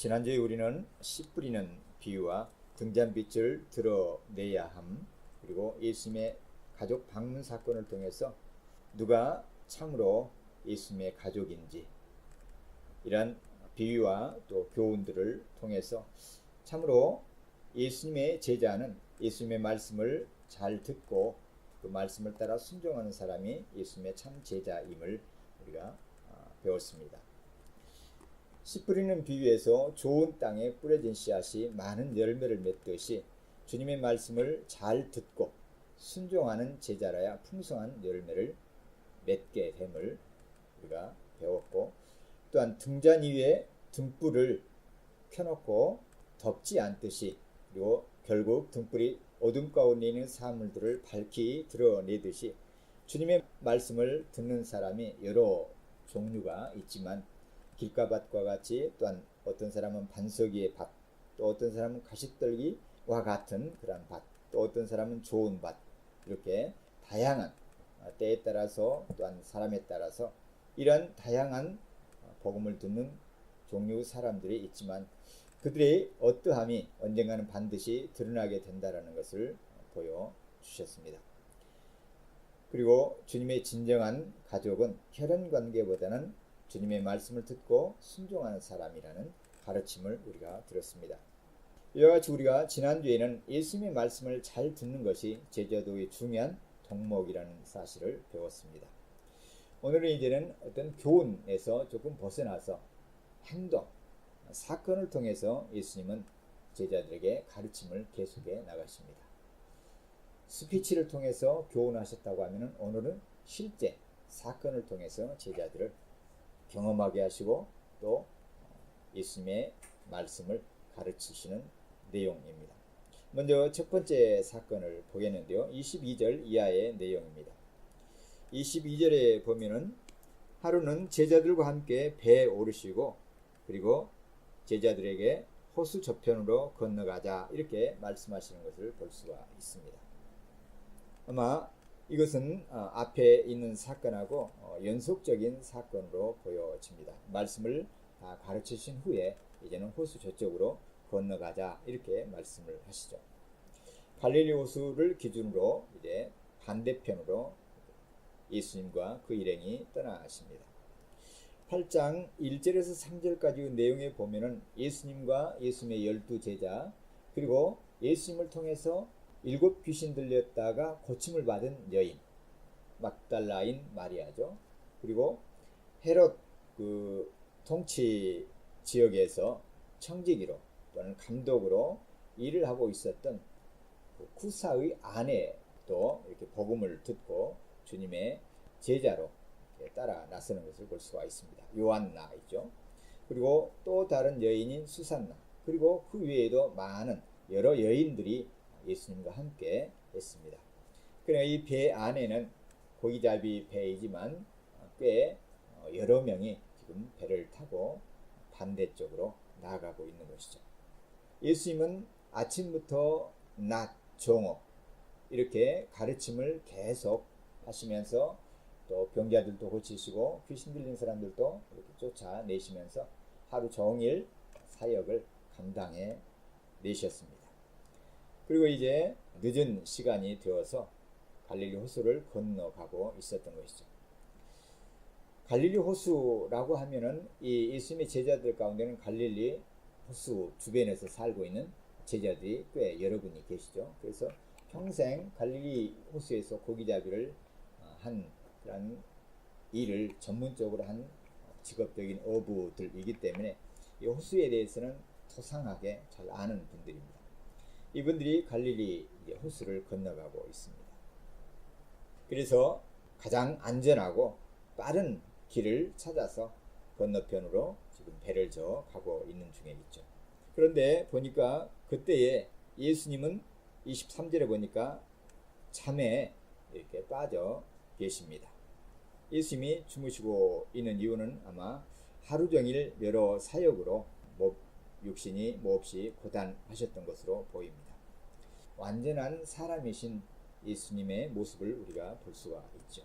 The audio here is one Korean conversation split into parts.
지난주에 우리는 씨 뿌리는 비유와 등잔빛을 드러내야 함, 그리고 예수님의 가족 방문 사건을 통해서 누가 참으로 예수님의 가족인지, 이런 비유와 또 교훈들을 통해서 참으로 예수님의 제자는 예수님의 말씀을 잘 듣고 그 말씀을 따라 순종하는 사람이 예수님의 참 제자임을 우리가 배웠습니다. 씨 뿌리는 비유에서 좋은 땅에 뿌려진 씨앗이 많은 열매를 맺듯이 주님의 말씀을 잘 듣고 순종하는 제자라야 풍성한 열매를 맺게 됨을 우리가 배웠고, 또한 등잔 위에 등불을 켜놓고 덮지 않듯이, 그리고 결국 등불이 어둠 가운데 있는 사물들을 밝히 드러내듯이 주님의 말씀을 듣는 사람이 여러 종류가 있지만 길가밭과 같이, 또한 어떤 사람은 반석 위의 밭, 또 어떤 사람은 가시떨기와 같은 그런 밭, 또 어떤 사람은 좋은 밭, 이렇게 다양한 때에 따라서 또한 사람에 따라서 이런 다양한 복음을 듣는 종류 사람들이 있지만 그들의 어떠함이 언젠가는 반드시 드러나게 된다라는 것을 보여주셨습니다. 그리고 주님의 진정한 가족은 혈연 관계보다는 주님의 말씀을 듣고 순종하는 사람이라는 가르침을 우리가 들었습니다. 이와 같이 우리가 지난주에는 예수님의 말씀을 잘 듣는 것이 제자도의 중요한 덕목이라는 사실을 배웠습니다. 오늘은 이제는 어떤 교훈에서 조금 벗어나서 행동, 사건을 통해서 예수님은 제자들에게 가르침을 계속해 나가십니다. 스피치를 통해서 교훈하셨다고 하면 오늘은 실제 사건을 통해서 제자들을 경험하게 하시고 또 예수님의 말씀을 가르치시는 내용입니다. 먼저 첫 번째 사건을 보겠는데요. 22절 이하의 내용입니다. 22절에 보면은 하루는 제자들과 함께 배에 오르시고 그리고 제자들에게 호수 저편으로 건너가자, 이렇게 말씀하시는 것을 볼 수가 있습니다. 아마 이것은 앞에 있는 사건하고 연속적인 사건으로 보여집니다. 말씀을 다 가르치신 후에 이제는 호수 저쪽으로 건너가자, 이렇게 말씀을 하시죠. 갈릴리 호수를 기준으로 이제 반대편으로 예수님과 그 일행이 떠나십니다. 8장 1절에서 3절까지의 내용에 보면은 예수님과 예수님의 12제자, 그리고 예수님을 통해서 7 귀신 들렸다가 고침을 받은 여인 막달라인 마리아죠. 그리고 헤롯 그 통치 지역에서 청지기로 또는 감독으로 일을 하고 있었던 그 쿠사의 아내도 이렇게 복음을 듣고 주님의 제자로 따라 나서는 것을 볼 수가 있습니다. 요한나 있죠. 그리고 또 다른 여인인 수산나, 그리고 그 외에도 많은 여러 여인들이 예수님과 함께 했습니다. 그러나 이 배 안에는 고기잡이 배이지만 꽤 여러 명이 지금 배를 타고 반대쪽으로 나아가고 있는 것이죠. 예수님은 아침부터 낮, 정오 이렇게 가르침을 계속 하시면서 또 병자들도 고치시고 귀신 들린 사람들도 이렇게 쫓아내시면서 하루 종일 사역을 감당해 내셨습니다. 그리고 이제 늦은 시간이 되어서 갈릴리 호수를 건너가고 있었던 것이죠. 갈릴리 호수라고 하면은 이 예수님의 제자들 가운데는 갈릴리 호수 주변에서 살고 있는 제자들이 꽤 여러분이 계시죠. 그래서 평생 갈릴리 호수에서 고기잡이를 한 그런 일을 전문적으로 한 직업적인 어부들이기 때문에 이 호수에 대해서는 토상하게 잘 아는 분들입니다. 이분들이 갈릴리 호수를 건너가고 있습니다. 그래서 가장 안전하고 빠른 길을 찾아서 건너편으로 지금 배를 저어 가고 있는 중에 있죠. 그런데 보니까 그때에 예수님은 23절에 보니까 잠에 이렇게 빠져 계십니다. 예수님이 주무시고 있는 이유는 아마 하루 종일 여러 사역으로 육신이 몹시 고단하셨던 것으로 보입니다. 완전한 사람이신 예수님의 모습을 우리가 볼 수가 있죠.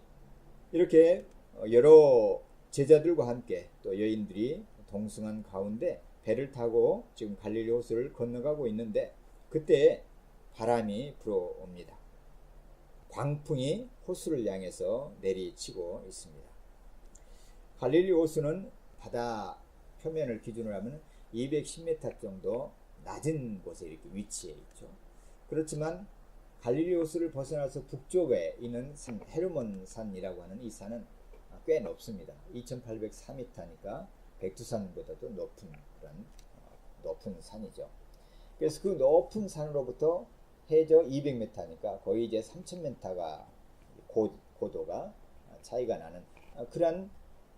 이렇게 여러 제자들과 함께 또 여인들이 동승한 가운데 배를 타고 지금 갈릴리 호수를 건너가고 있는데 그때 바람이 불어옵니다. 광풍이 호수를 향해서 내리치고 있습니다. 갈릴리 호수는 바다 표면을 기준으로 하면 210m 정도 낮은 곳에 이렇게 위치해 있죠. 그렇지만 갈릴리 호수를 벗어나서 북쪽에 있는 산, 헤르몬 산이라고 하는 이 산은 꽤 높습니다. 2804m니까 백두산보다도 높은 그런 높은 산이죠. 그래서 그 높은 산으로부터 해저 200m니까 거의 이제 3000m가 고도가 차이가 나는 그런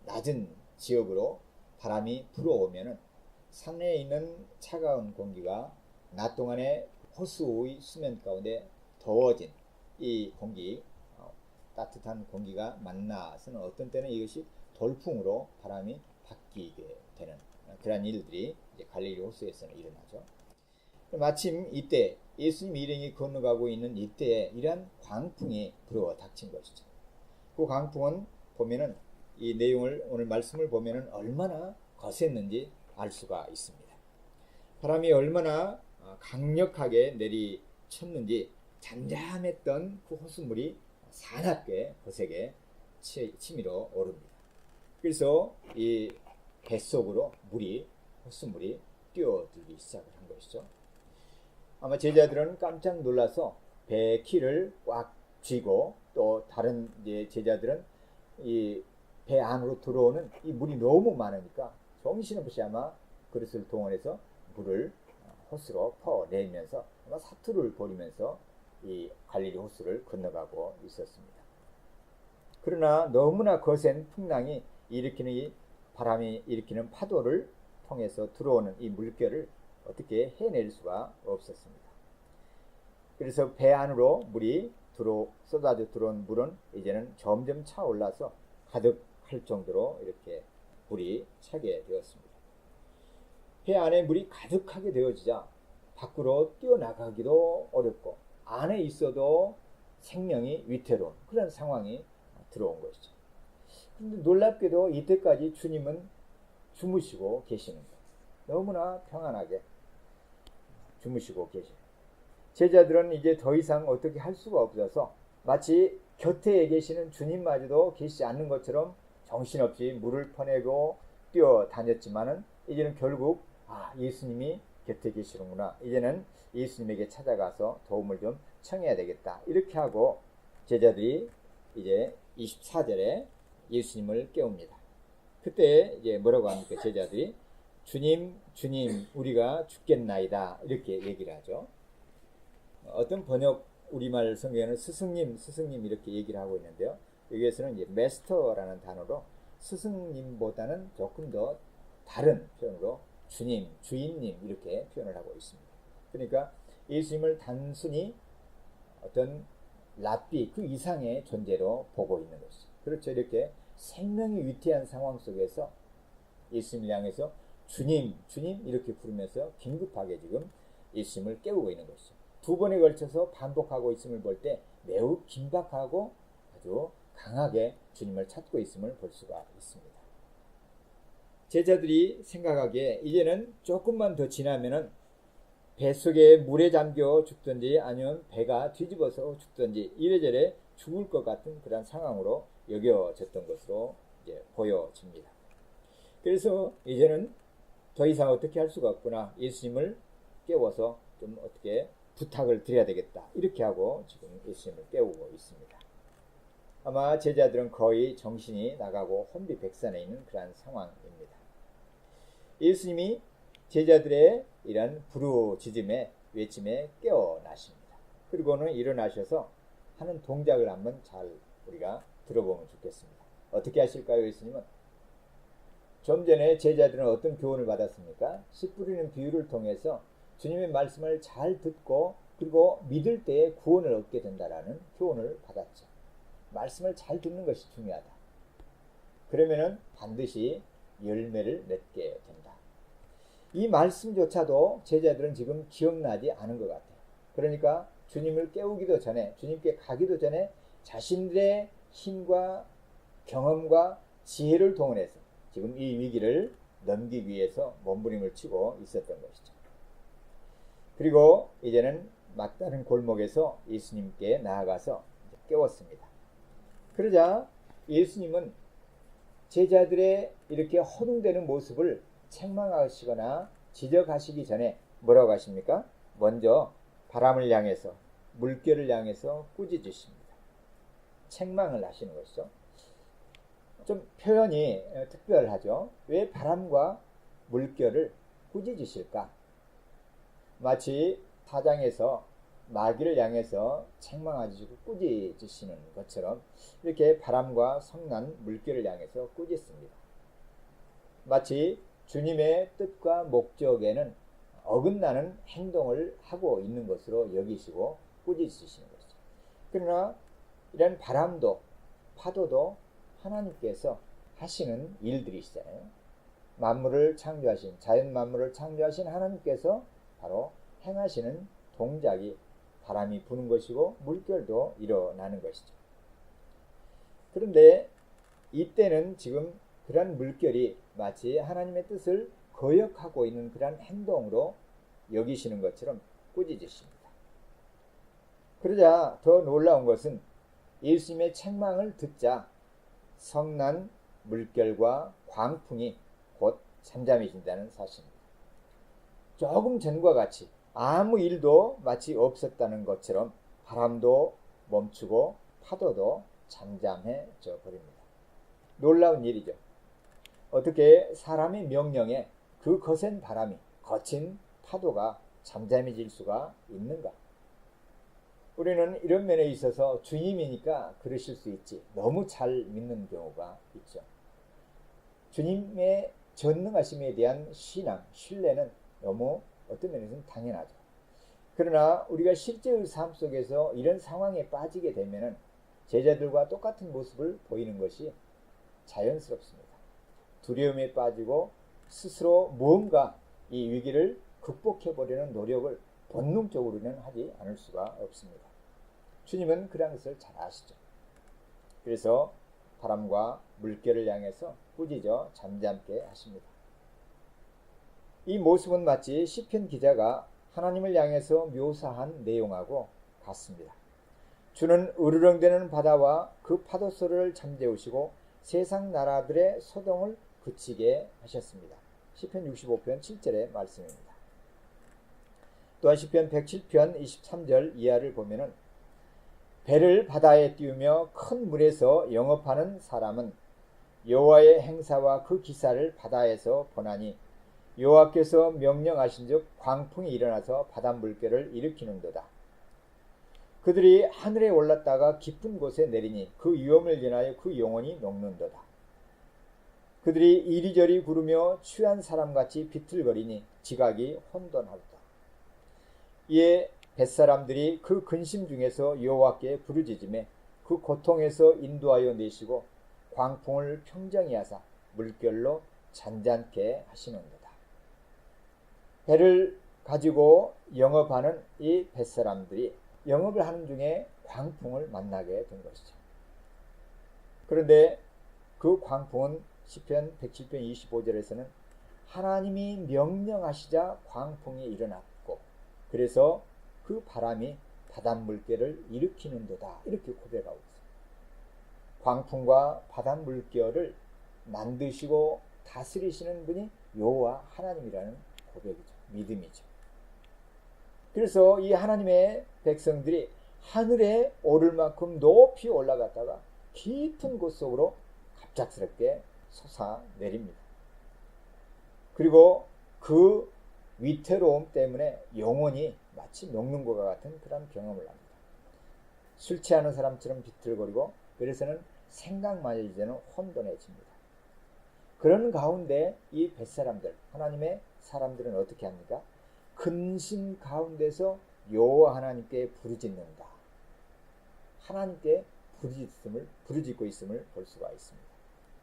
낮은 지역으로 바람이 불어오면은 산에 있는 차가운 공기가 낮 동안에 호수의 수면 가운데 더워진 이 공기, 따뜻한 공기가 만나서는 어떤 때는 이것이 돌풍으로 바람이 바뀌게 되는 그런 일들이 이제 갈릴리 호수에서는 일어나죠. 마침 이때 예수님 일행이 건너가고 있는 이때에 이러한 광풍이 불어 닥친 것이죠. 그 광풍은 보면은 이 내용을 오늘 말씀을 보면은 얼마나 거셌는지 알 수가 있습니다. 바람이 얼마나 강력하게 내리쳤는지 잠잠했던 그 호수물이 사납게 거세게 치밀어 오릅니다. 그래서 이 뱃속으로 호수물이 뛰어들기 시작을 한 것이죠. 아마 제자들은 깜짝 놀라서 배 키를 꽉 쥐고 또 다른 제자들은 이 배 안으로 들어오는 이 물이 너무 많으니까 정신없이 아마 그릇을 동원해서 물을 호수로 퍼내면서 아마 사투를 벌이면서 이 갈릴리 호수를 건너가고 있었습니다. 그러나 너무나 거센 풍랑이 일으키는 이 바람이 일으키는 파도를 통해서 들어오는 이 물결을 어떻게 해낼 수가 없었습니다. 그래서 배 안으로 물이 쏟아져 들어온 물은 이제는 점점 차올라서 가득할 정도로 이렇게 물이 차게 되었습니다. 배 안에 물이 가득하게 되어지자 밖으로 뛰어나가기도 어렵고 안에 있어도 생명이 위태로운 그런 상황이 들어온 것이죠. 그런데 놀랍게도 이때까지 주님은 주무시고 계시는 거예요. 너무나 평안하게 주무시고 계시는 거예요. 제자들은 이제 더 이상 어떻게 할 수가 없어서 마치 곁에 계시는 주님마저도 계시지 않는 것처럼 정신없이 물을 퍼내고 뛰어다녔지만은 이제는 결국 예수님이 곁에 계시는구나. 이제는 예수님에게 찾아가서 도움을 좀 청해야 되겠다. 이렇게 하고 제자들이 이제 24절에 예수님을 깨웁니다. 그때 이제 뭐라고 합니까? 제자들이 주님, 우리가 죽겠나이다. 이렇게 얘기를 하죠. 어떤 번역 우리말 성경에는 스승님 이렇게 얘기를 하고 있는데요. 여기에서는 이제 마스터라는 단어로 스승님보다는 조금 더 다른 표현으로 주님, 주인님 이렇게 표현을 하고 있습니다. 그러니까 예수님을 단순히 어떤 랍비 그 이상의 존재로 보고 있는 것이죠. 그렇죠. 이렇게 생명이 위태한 상황 속에서 예수님을 향해서 주님 이렇게 부르면서 긴급하게 지금 예수님을 깨우고 있는 것이죠. 두 번에 걸쳐서 반복하고 있음을 볼 때 매우 긴박하고 아주 강하게 주님을 찾고 있음을 볼 수가 있습니다. 제자들이 생각하기에 이제는 조금만 더 지나면은 뱃속에 물에 잠겨 죽든지 아니면 배가 뒤집어서 죽든지 이래저래 죽을 것 같은 그런 상황으로 여겨졌던 것으로 이제 보여집니다. 그래서 이제는 더 이상 어떻게 할 수가 없구나. 예수님을 깨워서 좀 어떻게 부탁을 드려야 되겠다. 이렇게 하고 지금 예수님을 깨우고 있습니다. 아마 제자들은 거의 정신이 나가고 혼비백산해 있는 그런 상황입니다. 예수님이 제자들의 이런 부르짖음에 외침에 깨어나십니다. 그리고는 일어나셔서 하는 동작을 한번 잘 우리가 들어보면 좋겠습니다. 어떻게 하실까요? 예수님은 좀 전에 제자들은 어떤 교훈을 받았습니까? 씨 뿌리는 비유를 통해서 주님의 말씀을 잘 듣고 그리고 믿을 때에 구원을 얻게 된다라는 교훈을 받았죠. 말씀을 잘 듣는 것이 중요하다. 그러면은 반드시 열매를 맺게 된다. 이 말씀조차도 제자들은 지금 기억나지 않은 것 같아요. 그러니까 주님을 깨우기도 전에, 주님께 가기도 전에 자신들의 힘과 경험과 지혜를 동원해서 지금 이 위기를 넘기기 위해서 몸부림을 치고 있었던 것이죠. 그리고 이제는 막다른 골목에서 예수님께 나아가서 깨웠습니다. 그러자 예수님은 제자들의 이렇게 허둥대는 모습을 책망하시거나 지적하시기 전에 뭐라고 하십니까? 먼저 바람을 향해서, 물결을 향해서 꾸짖으십니다. 책망을 하시는 것이죠. 좀 표현이 특별하죠. 왜 바람과 물결을 꾸짖으실까? 마치 타장에서 마귀를 향해서 책망하시고 꾸짖으시는 것처럼 이렇게 바람과 성난 물결을 향해서 꾸짖습니다. 마치 주님의 뜻과 목적에는 어긋나는 행동을 하고 있는 것으로 여기시고 꾸짖으시는 것이죠. 그러나 이런 바람도 파도도 하나님께서 하시는 일들이시잖아요. 만물을 창조하신, 자연 만물을 창조하신 하나님께서 바로 행하시는 동작이 바람이 부는 것이고 물결도 일어나는 것이죠. 그런데 이때는 지금 그런 물결이 마치 하나님의 뜻을 거역하고 있는 그런 행동으로 여기시는 것처럼 꾸짖으십니다. 그러자 더 놀라운 것은 예수님의 책망을 듣자 성난 물결과 광풍이 곧 잠잠해진다는 사실입니다. 조금 전과 같이 아무 일도 마치 없었다는 것처럼 바람도 멈추고 파도도 잠잠해져 버립니다. 놀라운 일이죠. 어떻게 사람의 명령에 그 거센 바람이, 거친 파도가 잠잠해질 수가 있는가? 우리는 이런 면에 있어서 주님이니까 그러실 수 있지, 너무 잘 믿는 경우가 있죠. 주님의 전능하심에 대한 신앙, 신뢰는 너무 어떤 면에서는 당연하죠. 그러나 우리가 실제의 삶 속에서 이런 상황에 빠지게 되면 제자들과 똑같은 모습을 보이는 것이 자연스럽습니다. 두려움에 빠지고 스스로 무언가 이 위기를 극복해보려는 노력을 본능적으로는 하지 않을 수가 없습니다. 주님은 그런 것을 잘 아시죠. 그래서 바람과 물결을 향해서 꾸짖어 잠잠게 하십니다. 이 모습은 마치 시편 기자가 하나님을 향해서 묘사한 내용하고 같습니다. 주는 으르렁대는 바다와 그 파도 소리를 잠재우시고 세상 나라들의 소동을 그치게 하셨습니다. 시편 65편 7절의 말씀입니다. 또한 시편 107편 23절 이하를 보면은 배를 바다에 띄우며 큰 물에서 영업하는 사람은 여호와의 행사와 그 기사를 바다에서 보나니 여호와께서 명령하신즉 광풍이 일어나서 바닷물결을 일으키는도다. 그들이 하늘에 올랐다가 깊은 곳에 내리니 그 위험을 인하여 그 영혼이 녹는도다. 그들이 이리저리 구르며 취한 사람같이 비틀거리니 지각이 혼돈하도다. 이에 뱃사람들이 그 근심 중에서 여호와께 부르짖으매 그 고통에서 인도하여 내시고 광풍을 평정히 하사 물결로 잔잔케 하시는도다. 배를 가지고 영업하는 이 뱃사람들이 영업을 하는 중에 광풍을 만나게 된 것이죠. 그런데 그 광풍은 시편 107편 25절에서는 하나님이 명령하시자 광풍이 일어났고 그래서 그 바람이 바닷물결을 일으키는도다 이렇게 고백하고 있습니다. 광풍과 바닷물결을 만드시고 다스리시는 분이 여호와 하나님이라는 고백이죠. 믿음이죠. 그래서 이 하나님의 백성들이 하늘에 오를 만큼 높이 올라갔다가 깊은 곳 속으로 갑작스럽게 솟아내립니다. 그리고 그 위태로움 때문에 영혼이 마치 녹는 것과 같은 그런 경험을 합니다. 술 취하는 사람처럼 비틀거리고 그래서는 생각만 해도 이제는 혼돈해집니다. 그런 가운데 이 뱃사람들, 하나님의 사람들은 어떻게 합니까? 근심 가운데서 여호와 하나님께 부르짖는다. 하나님께 부르짖고 있음을 볼 수가 있습니다.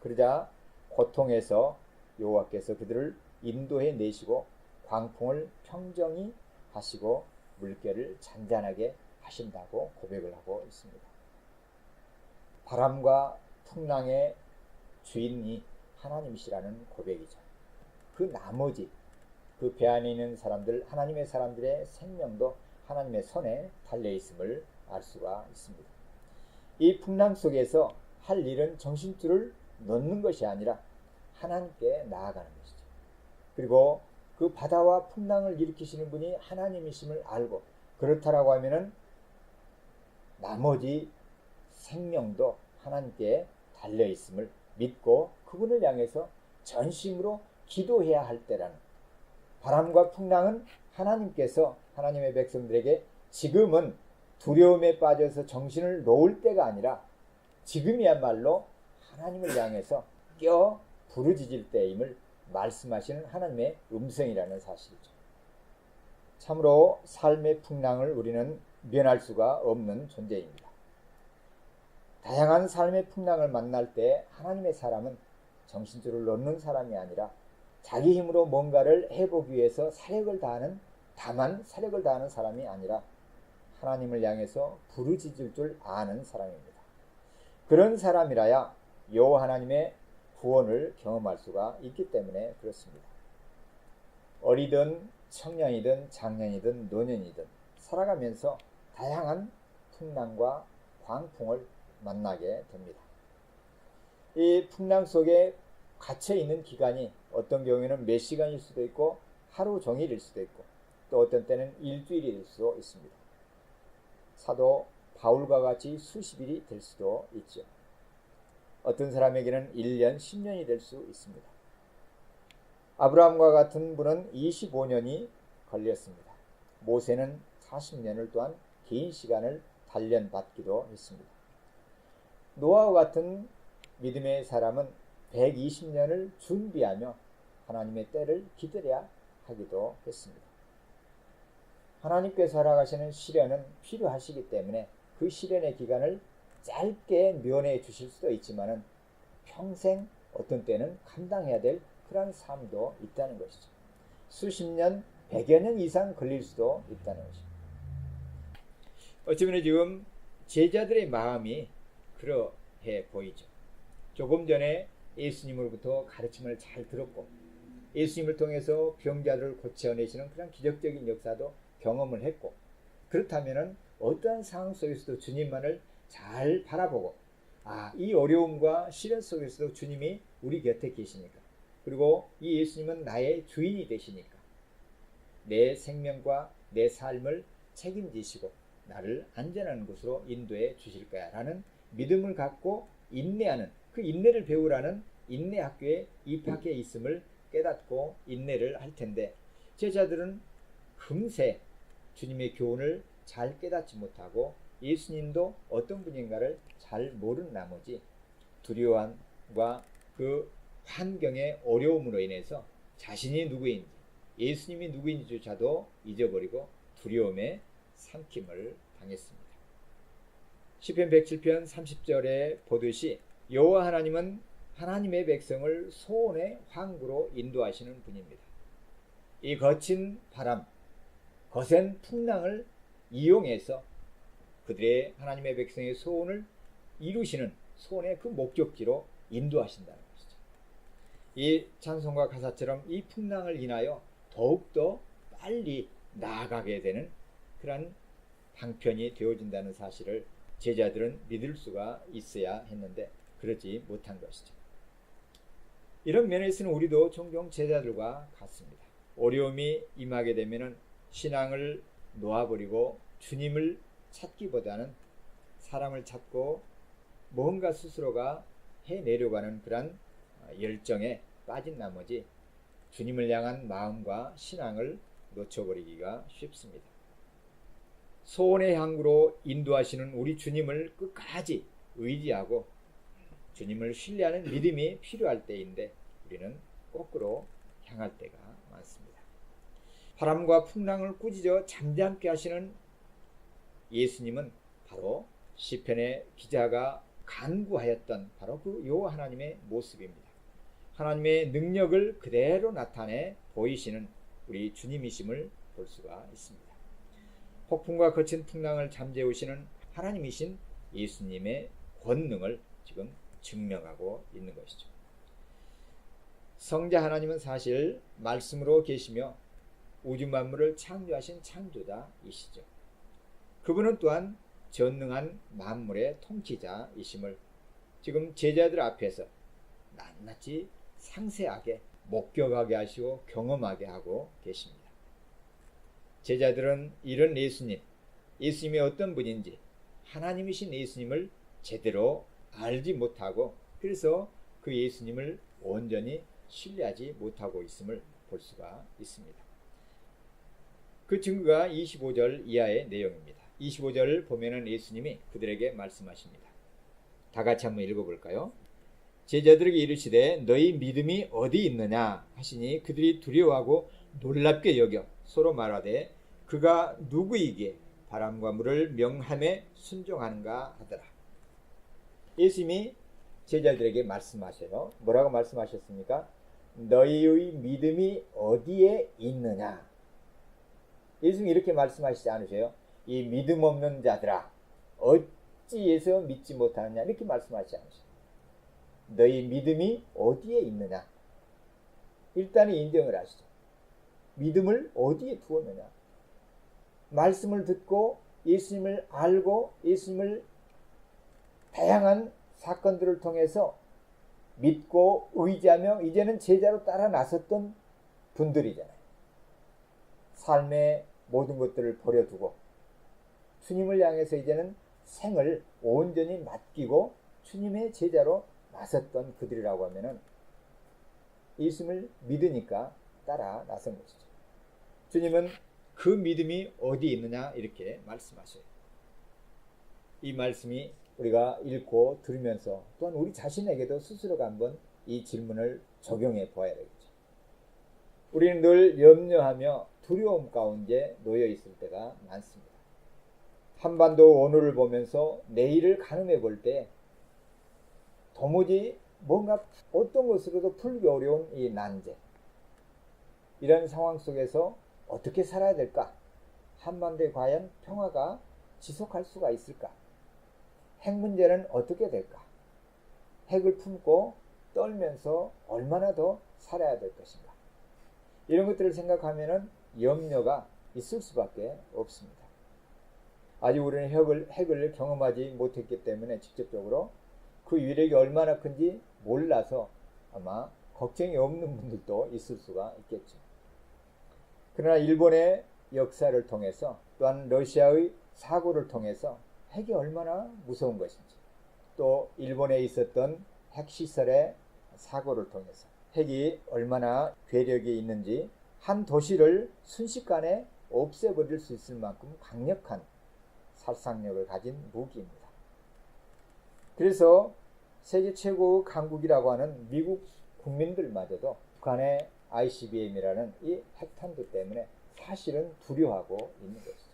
그러자 고통에서 여호와께서 그들을 인도해 내시고 광풍을 평정히 하시고 물결을 잔잔하게 하신다고 고백을 하고 있습니다. 바람과 풍랑의 주인이 하나님이시라는 고백이죠. 그 나머지 그 배 안에 있는 사람들, 하나님의 사람들의 생명도 하나님의 손에 달려 있음을 알 수가 있습니다. 이 풍랑 속에서 할 일은 정신줄을 놓는 것이 아니라 하나님께 나아가는 것이죠. 그리고 그 바다와 풍랑을 일으키시는 분이 하나님이심을 알고 그렇다라고 하면은 나머지 생명도 하나님께 달려 있음을 믿고 그분을 향해서 전심으로 기도해야 할 때라는, 바람과 풍랑은 하나님께서 하나님의 백성들에게 지금은 두려움에 빠져서 정신을 놓을 때가 아니라 지금이야말로 하나님을 향해서 껴 부르짖을 때임을 말씀하시는 하나님의 음성이라는 사실이죠. 참으로 삶의 풍랑을 우리는 면할 수가 없는 존재입니다. 다양한 삶의 풍랑을 만날 때 하나님의 사람은 정신줄을 놓는 사람이 아니라 자기 힘으로 뭔가를 해보기 위해서 사력을 다하는, 다만 사력을 다하는 사람이 아니라 하나님을 향해서 부르짖을 줄 아는 사람입니다. 그런 사람이라야 여호와 하나님의 구원을 경험할 수가 있기 때문에 그렇습니다. 어리든 청년이든 장년이든 노년이든 살아가면서 다양한 풍랑과 광풍을 만나게 됩니다. 이 풍랑 속에 갇혀 있는 기간이 어떤 경우에는 몇 시간일 수도 있고 하루 종일일 수도 있고 또 어떤 때는 일주일이 될 수도 있습니다. 사도 바울과 같이 수십일이 될 수도 있죠. 어떤 사람에게는 1년, 10년이 될 수 있습니다. 아브라함과 같은 분은 25년이 걸렸습니다. 모세는 40년을 또한 긴 시간을 단련받기도 했습니다. 노아와 같은 믿음의 사람은 120년을 준비하며 하나님의 때를 기다려야 하기도 했습니다. 하나님께서 허락하시는 시련은 필요하시기 때문에 그 시련의 기간을 짧게 면해 주실 수도 있지만은 평생 어떤 때는 감당해야 될 그런 삶도 있다는 것이죠. 수십 년, 100여 년 이상 걸릴 수도 있다는 것입니다. 어쩌면 지금 제자들의 마음이 그러해 보이죠. 조금 전에 예수님으로부터 가르침을 잘 들었고 예수님을 통해서 병자들을 고쳐내시는 그런 기적적인 역사도 경험을 했고, 그렇다면 어떠한 상황 속에서도 주님만을 잘 바라보고 이 어려움과 시련 속에서도 주님이 우리 곁에 계시니까, 그리고 이 예수님은 나의 주인이 되시니까 내 생명과 내 삶을 책임지시고 나를 안전한 곳으로 인도해 주실 거야 라는 믿음을 갖고 인내하는, 그 인내를 배우라는 인내 학교에 입학해 있음을 깨닫고 인내를 할 텐데, 제자들은 금세 주님의 교훈을 잘 깨닫지 못하고 예수님도 어떤 분인가를 잘 모르는 나머지 두려움과 그 환경의 어려움으로 인해서 자신이 누구인지, 예수님이 누구인지조차도 잊어버리고 두려움에 삼킴을 당했습니다. 시편 107편 30절에 보듯이 여호와 하나님은 하나님의 백성을 소원의 항구로 인도하시는 분입니다. 이 거친 바람, 거센 풍랑을 이용해서 그들의 하나님의 백성의 소원을 이루시는 소원의 그 목적지로 인도하신다는 것이죠. 이 찬송가 가사처럼 이 풍랑을 인하여 더욱더 빨리 나아가게 되는 그런 방편이 되어진다는 사실을 제자들은 믿을 수가 있어야 했는데 그러지 못한 것이죠. 이런 면에서는 우리도 종종 제자들과 같습니다. 어려움이 임하게 되면 신앙을 놓아버리고 주님을 찾기보다는 사람을 찾고 뭔가 스스로가 해내려고 하는 그런 열정에 빠진 나머지 주님을 향한 마음과 신앙을 놓쳐버리기가 쉽습니다. 소원의 항구로 인도하시는 우리 주님을 끝까지 의지하고 주님을 신뢰하는 믿음이 필요할 때인데 우리는 거꾸로 향할 때가 많습니다. 바람과 풍랑을 꾸짖어 잠잠케 하시는 예수님은 바로 시편의 기자가 간구하였던 바로 그 여호와 하나님의 모습입니다. 하나님의 능력을 그대로 나타내 보이시는 우리 주님이심을 볼 수가 있습니다. 폭풍과 거친 풍랑을 잠재우시는 하나님이신 예수님의 권능을 지금 증명하고 있는 것이죠. 성자 하나님은 사실 말씀으로 계시며 우주 만물을 창조하신 창조자이시죠. 그분은 또한 전능한 만물의 통치자이심을 지금 제자들 앞에서 낱낱이 상세하게 목격하게 하시고 경험하게 하고 계십니다. 제자들은 이런 예수님이 어떤 분인지 하나님이신 예수님을 제대로 알지 못하고 그래서 그 예수님을 온전히 신뢰하지 못하고 있음을 볼 수가 있습니다. 그 증거가 25절 이하의 내용입니다. 25절을 보면은 예수님이 그들에게 말씀하십니다. 다 같이 한번 읽어볼까요? 제자들에게 이르시되 너희 믿음이 어디 있느냐 하시니 그들이 두려워하고 놀랍게 여겨 서로 말하되 그가 누구이기에 바람과 물을 명함에 순종하는가 하더라. 예수님이 제자들에게 말씀하셔요. 뭐라고 말씀하셨습니까? 너희의 믿음이 어디에 있느냐. 예수님이 이렇게 말씀하시지 않으세요? 이 믿음 없는 자들아 어찌해서 믿지 못하느냐 이렇게 말씀하시지 않으세요? 너희 믿음이 어디에 있느냐. 일단은 인정을 하시죠. 믿음을 어디에 두었느냐. 말씀을 듣고 예수님을 알고 예수님을 다양한 사건들을 통해서 믿고 의지하며 이제는 제자로 따라 나섰던 분들이잖아요. 삶의 모든 것들을 버려두고 주님을 향해서 이제는 생을 온전히 맡기고 주님의 제자로 나섰던 그들이라고 하면은 예수님을 믿으니까 따라 나선 것이죠. 주님은 그 믿음이 어디 있느냐 이렇게 말씀하셔요. 이 말씀이 우리가 읽고 들으면서 또한 우리 자신에게도 스스로가 한번 이 질문을 적용해 보아야 되겠죠. 우리는 늘 염려하며 두려움 가운데 놓여 있을 때가 많습니다. 한반도 오늘을 보면서 내일을 가늠해 볼 때 도무지 뭔가 어떤 것으로도 풀기 어려운 이 난제, 이런 상황 속에서 어떻게 살아야 될까? 한반도에 과연 평화가 지속할 수가 있을까? 핵 문제는 어떻게 될까? 핵을 품고 떨면서 얼마나 더 살아야 될 것인가? 이런 것들을 생각하면은 염려가 있을 수밖에 없습니다. 아직 우리는 핵을 경험하지 못했기 때문에 직접적으로 그 위력이 얼마나 큰지 몰라서 아마 걱정이 없는 분들도 있을 수가 있겠죠. 그러나 일본의 역사를 통해서 또한 러시아의 사고를 통해서 핵이 얼마나 무서운 것인지, 또 일본에 있었던 핵시설의 사고를 통해서 핵이 얼마나 괴력이 있는지, 한 도시를 순식간에 없애버릴 수 있을 만큼 강력한 살상력을 가진 무기입니다. 그래서 세계 최고 강국이라고 하는 미국 국민들마저도 북한의 ICBM이라는 이 핵탄두 때문에 사실은 두려워하고 있는 것이죠.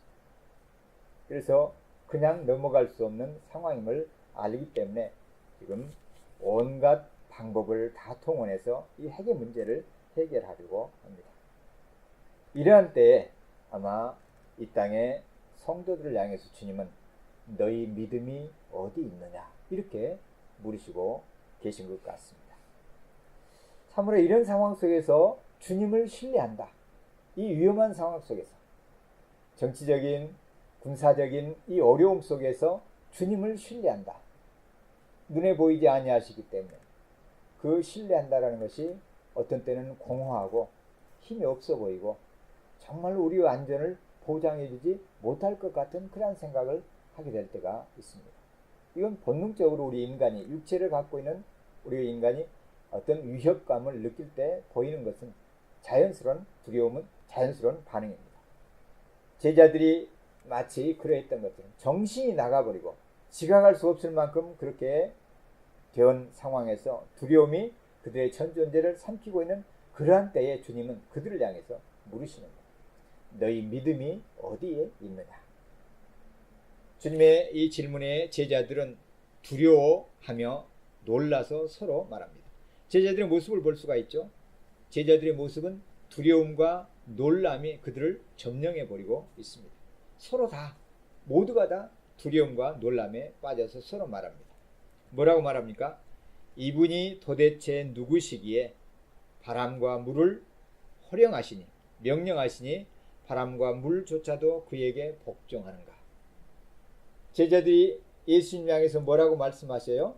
그래서 그냥 넘어갈 수 없는 상황임을 알기 때문에 지금 온갖 방법을 다 동원해서 이 핵의 문제를 해결하려고 합니다. 이러한 때에 아마 이 땅의 성도들을 향해서 주님은 너희 믿음이 어디 있느냐 이렇게 물으시고 계신 것 같습니다. 참으로 이런 상황 속에서 주님을 신뢰한다. 이 위험한 상황 속에서 정치적인 군사적인 이 어려움 속에서 주님을 신뢰한다. 눈에 보이지 아니하시기 때문에 그 신뢰한다라는 것이 어떤 때는 공허하고 힘이 없어 보이고 정말 우리의 안전을 보장해주지 못할 것 같은 그런 생각을 하게 될 때가 있습니다. 이건 본능적으로 우리 인간이, 육체를 갖고 있는 우리 인간이 어떤 위협감을 느낄 때 보이는 것은 자연스러운 두려움은 자연스러운 반응입니다. 제자들이 마치 그러했던 것처럼 정신이 나가버리고 지각할 수 없을 만큼 그렇게 된 상황에서 두려움이 그들의 전 존재를 삼키고 있는 그러한 때에 주님은 그들을 향해서 물으시는 거예요. 너희 믿음이 어디에 있느냐? 주님의 이 질문에 제자들은 두려워하며 놀라서 서로 말합니다. 제자들의 모습을 볼 수가 있죠. 제자들의 모습은 두려움과 놀람이 그들을 점령해버리고 있습니다. 서로 다, 모두가 다 두려움과 놀람에 빠져서 서로 말합니다. 뭐라고 말합니까? 이분이 도대체 누구시기에 바람과 물을 허령하시니 명령하시니 바람과 물조차도 그에게 복종하는가. 제자들이 예수님 향해서 뭐라고 말씀하셔요?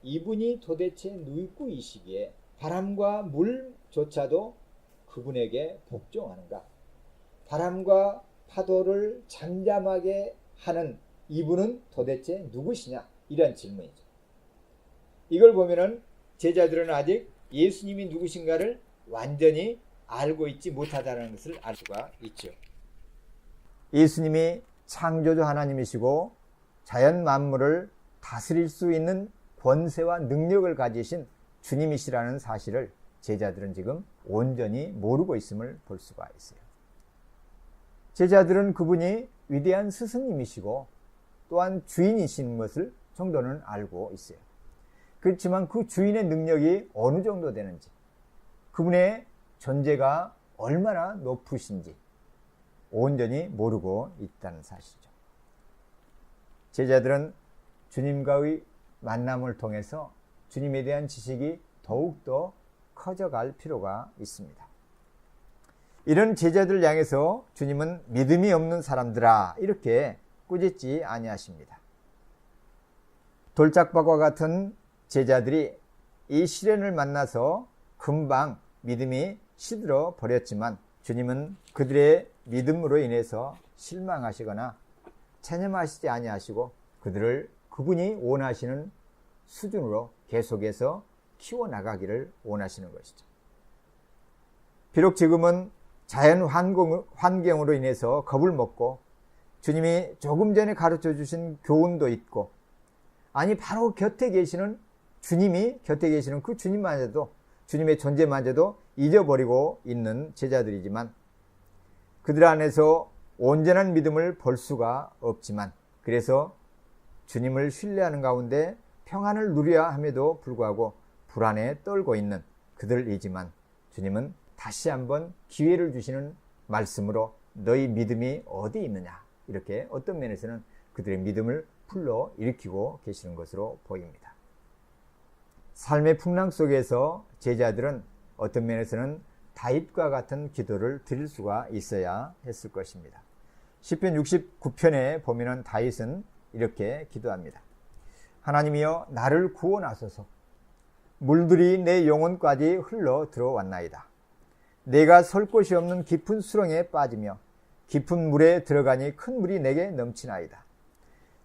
이분이 도대체 누구이시기에 바람과 물조차도 그분에게 복종하는가. 바람과 파도를 잠잠하게 하는 이분은 도대체 누구시냐, 이런 질문이죠. 이걸 보면은 제자들은 아직 예수님이 누구신가를 완전히 알고 있지 못하다는 것을 알 수가 있죠. 예수님이 창조주 하나님이시고 자연 만물을 다스릴 수 있는 권세와 능력을 가지신 주님이시라는 사실을 제자들은 지금 온전히 모르고 있음을 볼 수가 있어요. 제자들은 그분이 위대한 스승님이시고 또한 주인이신 것을 정도는 알고 있어요. 그렇지만 그 주인의 능력이 어느 정도 되는지, 그분의 존재가 얼마나 높으신지 온전히 모르고 있다는 사실이죠. 제자들은 주님과의 만남을 통해서 주님에 대한 지식이 더욱더 커져갈 필요가 있습니다. 이런 제자들 향해서 주님은 믿음이 없는 사람들아 이렇게 꾸짖지 아니하십니다. 돌짝밭과 같은 제자들이 이 시련을 만나서 금방 믿음이 시들어 버렸지만 주님은 그들의 믿음으로 인해서 실망하시거나 체념하시지 아니하시고 그들을 그분이 원하시는 수준으로 계속해서 키워나가기를 원하시는 것이죠. 비록 지금은 자연 환경으로 인해서 겁을 먹고 주님이 조금 전에 가르쳐 주신 교훈도 있고, 아니 바로 곁에 계시는 주님이 곁에 계시는 그 주님마저도, 주님의 존재마저도 잊어버리고 있는 제자들이지만 그들 안에서 온전한 믿음을 볼 수가 없지만, 그래서 주님을 신뢰하는 가운데 평안을 누려야 함에도 불구하고 불안에 떨고 있는 그들이지만 주님은 다시 한번 기회를 주시는 말씀으로 너희 믿음이 어디 있느냐, 이렇게 어떤 면에서는 그들의 믿음을 불러일으키고 계시는 것으로 보입니다. 삶의 풍랑 속에서 제자들은 어떤 면에서는 다윗과 같은 기도를 드릴 수가 있어야 했을 것입니다. 시편 69편에 보면은 다윗은 이렇게 기도합니다. 하나님이여 나를 구원하소서. 물들이 내 영혼까지 흘러 들어왔나이다. 내가 설 곳이 없는 깊은 수렁에 빠지며 깊은 물에 들어가니 큰 물이 내게 넘치나이다.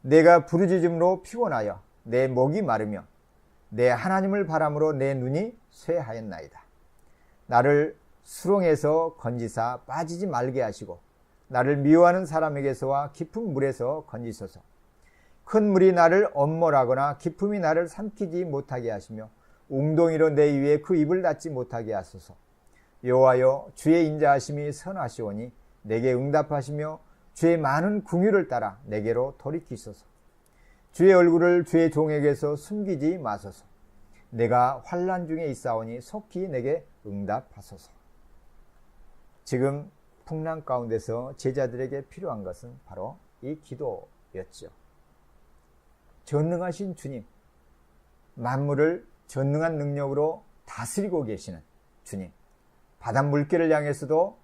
내가 부르짖음으로 피곤하여 내 목이 마르며 내 하나님을 바람으로 내 눈이 쇠하였나이다. 나를 수렁에서 건지사 빠지지 말게 하시고 나를 미워하는 사람에게서와 깊은 물에서 건지소서. 큰 물이 나를 엄몰하거나 깊음이 나를 삼키지 못하게 하시며 웅덩이로 내 위에 그 입을 닫지 못하게 하소서. 여호와여 주의 인자하심이 선하시오니 내게 응답하시며 주의 많은 긍휼을 따라 내게로 돌이키소서. 주의 얼굴을 주의 종에게서 숨기지 마소서. 내가 환난 중에 있사오니 속히 내게 응답하소서. 지금 풍랑 가운데서 제자들에게 필요한 것은 바로 이 기도였죠. 전능하신 주님, 만물을 전능한 능력으로 다스리고 계시는 주님, 바닷물결을 향해서도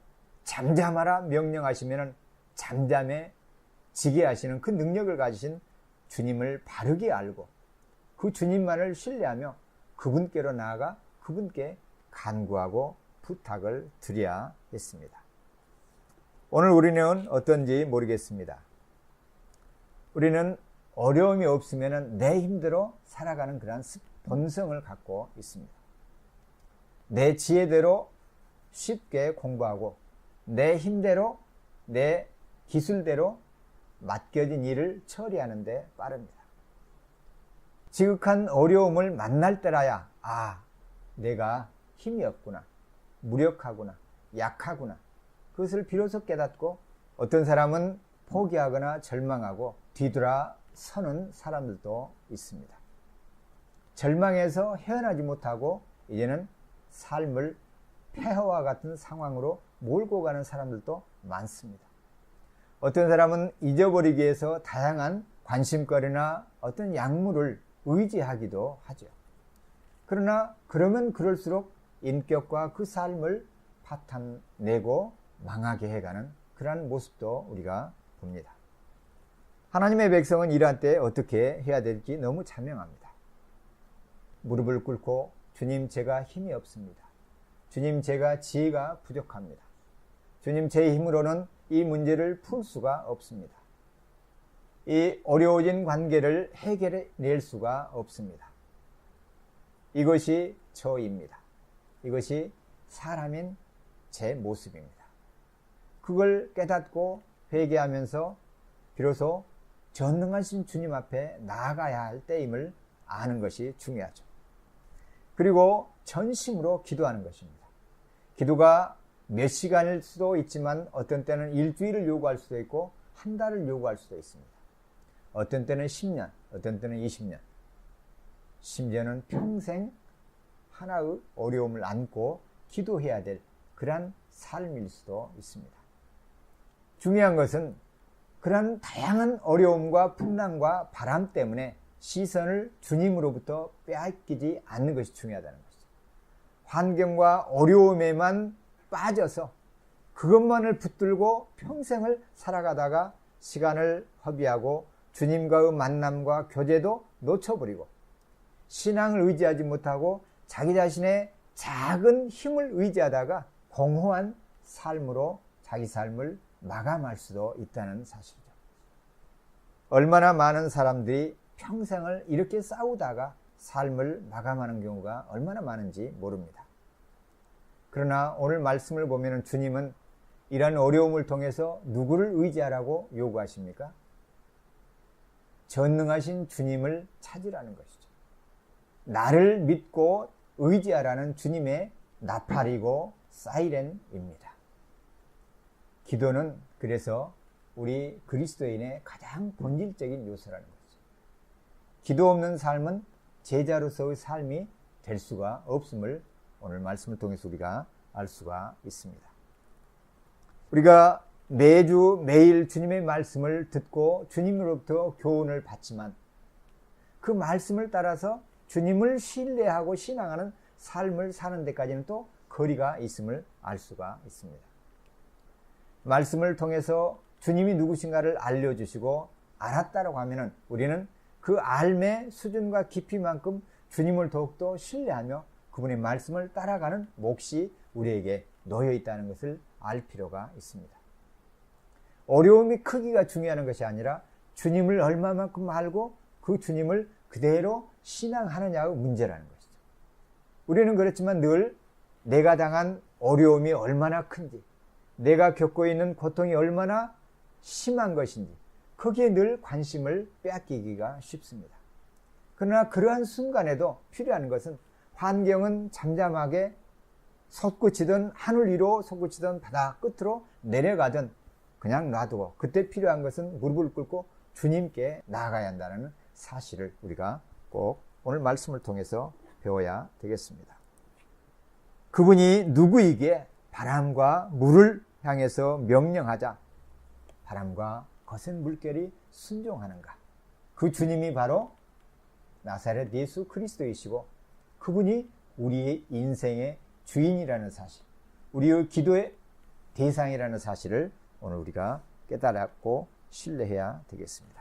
잠잠하라 명령하시면 잠잠해지게 하시는 그 능력을 가지신 주님을 바르게 알고 그 주님만을 신뢰하며 그분께로 나아가 그분께 간구하고 부탁을 드려야 했습니다. 오늘 우리는 어떤지 모르겠습니다. 우리는 어려움이 없으면 내 힘대로 살아가는 그런 본성을 갖고 있습니다. 내 지혜대로 쉽게 공부하고 내 힘대로 내 기술대로 맡겨진 일을 처리하는 데 빠릅니다. 지극한 어려움을 만날 때라야 내가 힘이 없구나, 무력하구나, 약하구나, 그것을 비로소 깨닫고 어떤 사람은 포기하거나 절망하고 뒤돌아서는 사람들도 있습니다. 절망해서 헤어나지 못하고 이제는 삶을 폐허와 같은 상황으로 몰고 가는 사람들도 많습니다. 어떤 사람은 잊어버리기 위해서 다양한 관심거리나 어떤 약물을 의지하기도 하죠. 그러나 그러면 그럴수록 인격과 그 삶을 파탄내고 망하게 해가는 그러한 모습도 우리가 봅니다. 하나님의 백성은 이러한 때 어떻게 해야 될지 너무 자명합니다. 무릎을 꿇고 주님, 제가 힘이 없습니다. 주님, 제가 지혜가 부족합니다. 주님, 제 힘으로는 이 문제를 풀 수가 없습니다. 이 어려워진 관계를 해결해낼 수가 없습니다. 이것이 저입니다. 이것이 사람인 제 모습입니다. 그걸 깨닫고 회개하면서 비로소 전능하신 주님 앞에 나아가야 할 때임을 아는 것이 중요하죠. 그리고 전심으로 기도하는 것입니다. 기도가 몇 시간일 수도 있지만 어떤 때는 일주일을 요구할 수도 있고 한 달을 요구할 수도 있습니다. 어떤 때는 10년, 어떤 때는 20년, 심지어는 평생 하나의 어려움을 안고 기도해야 될 그러한 삶일 수도 있습니다. 중요한 것은 그러한 다양한 어려움과 풍랑과 바람 때문에 시선을 주님으로부터 빼앗기지 않는 것이 중요하다는 것이죠. 환경과 어려움에만 빠져서 그것만을 붙들고 평생을 살아가다가 시간을 허비하고 주님과의 만남과 교제도 놓쳐버리고 신앙을 의지하지 못하고 자기 자신의 작은 힘을 의지하다가 공허한 삶으로 자기 삶을 마감할 수도 있다는 사실이죠. 얼마나 많은 사람들이 평생을 이렇게 싸우다가 삶을 마감하는 경우가 얼마나 많은지 모릅니다. 그러나 오늘 말씀을 보면 주님은 이러한 어려움을 통해서 누구를 의지하라고 요구하십니까? 전능하신 주님을 찾으라는 것이죠. 나를 믿고 의지하라는 주님의 나팔이고 사이렌입니다. 기도는 그래서 우리 그리스도인의 가장 본질적인 요소라는 거죠. 기도 없는 삶은 제자로서의 삶이 될 수가 없음을 오늘 말씀을 통해서 우리가 알 수가 있습니다. 우리가 매주 매일 주님의 말씀을 듣고 주님으로부터 교훈을 받지만 그 말씀을 따라서 주님을 신뢰하고 신앙하는 삶을 사는 데까지는 또 거리가 있음을 알 수가 있습니다. 말씀을 통해서 주님이 누구신가를 알려주시고 알았다라고 하면은 우리는 그 알매 수준과 깊이만큼 주님을 더욱더 신뢰하며 그분의 말씀을 따라가는 몫이 우리에게 놓여 있다는 것을 알 필요가 있습니다. 어려움이 크기가 중요한 것이 아니라 주님을 얼마만큼 알고 그 주님을 그대로 신앙하느냐의 문제라는 것이죠. 우리는 그렇지만 늘 내가 당한 어려움이 얼마나 큰지, 내가 겪고 있는 고통이 얼마나 심한 것인지 거기에 늘 관심을 빼앗기기가 쉽습니다. 그러나 그러한 순간에도 필요한 것은 환경은 잠잠하게 솟구치던 하늘 위로 솟구치던 바다 끝으로 내려가든 그냥 놔두고 그때 필요한 것은 무릎을 꿇고 주님께 나아가야 한다는 사실을 우리가 꼭 오늘 말씀을 통해서 배워야 되겠습니다. 그분이 누구이기에 바람과 물을 향해서 명령하자 바람과 거센 물결이 순종하는가? 그 주님이 바로 나사렛 예수 그리스도이시고 그분이 우리의 인생의 주인이라는 사실, 우리의 기도의 대상이라는 사실을 오늘 우리가 깨달았고 신뢰해야 되겠습니다.